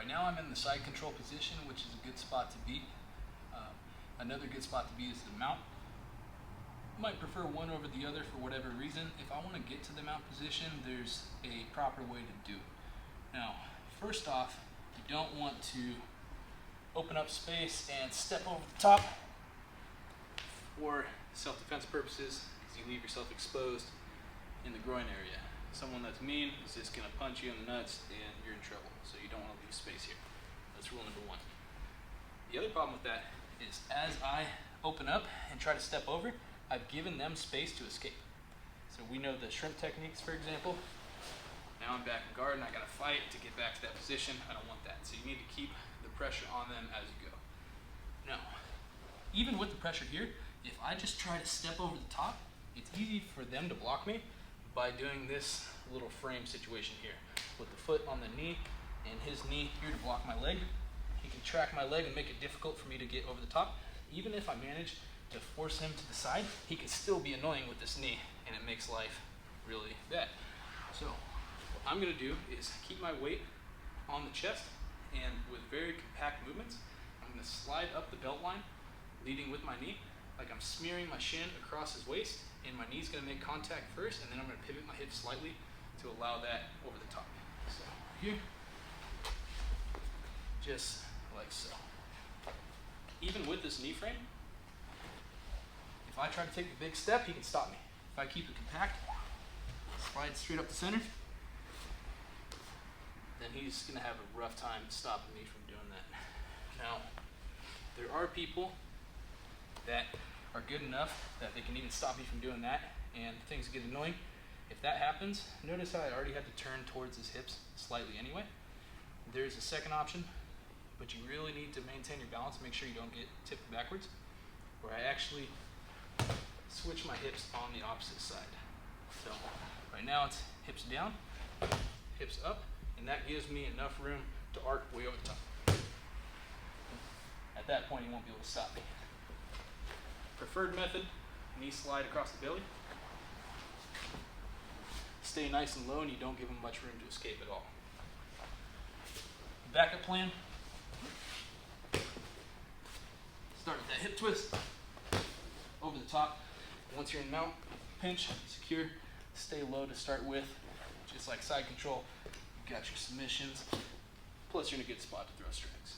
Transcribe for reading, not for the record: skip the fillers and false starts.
Right now I'm in the side control position, which is a good spot to be. Another good spot to be is the mount. Might prefer one over the other for whatever reason. If I want to get to the mount position, there's a proper way to do it. Now, first off, you don't want to open up space and step over the top for self-defense purposes, because you leave yourself exposed in the groin area. Someone that's mean is just going to punch you in the nuts and you're in trouble. So you don't want to leave space here. That's rule number one. The other problem with that is as I open up and try to step over, I've given them space to escape. So we know the shrimp techniques, for example. Now I'm back in guard and I gotta fight to get back to that position. I don't want that. So you need to keep the pressure on them as you go. Now, even with the pressure here, if I just try to step over the top, it's easy for them to block me by doing this little frame situation here, with the foot on the knee and his knee here to block my leg. He can track my leg and make it difficult for me to get over the top. Even if I manage to force him to the side, he can still be annoying with this knee, and it makes life really bad. So what I'm gonna do is keep my weight on the chest, and with very compact movements, I'm gonna slide up the belt line, leading with my knee, like I'm smearing my shin across his waist, and my knee's gonna make contact first, and then I'm gonna pivot my hip slightly to allow that over the top. So here, just like so. Even with this knee frame, if I try to take a big step, he can stop me. If I keep it compact, slide straight up the center, then he's gonna have a rough time stopping me from doing that. Now, there are people that are good enough that they can even stop me from doing that, and things get annoying. If that happens, notice how I already had to turn towards his hips slightly anyway. There's a second option, but you really need to maintain your balance, make sure you don't get tipped backwards, where I actually switch my hips on the opposite side. So right now it's hips down, hips up, and that gives me enough room to arc way over the top. At that point, he won't be able to stop me. Preferred method, knee slide across the belly. Stay nice and low and you don't give him much room to escape at all. Backup plan. Start with that hip twist. Over the top. Once you're in mount, pinch, secure, stay low to start with. Just like side control, you got your submissions. Plus you're in a good spot to throw strikes.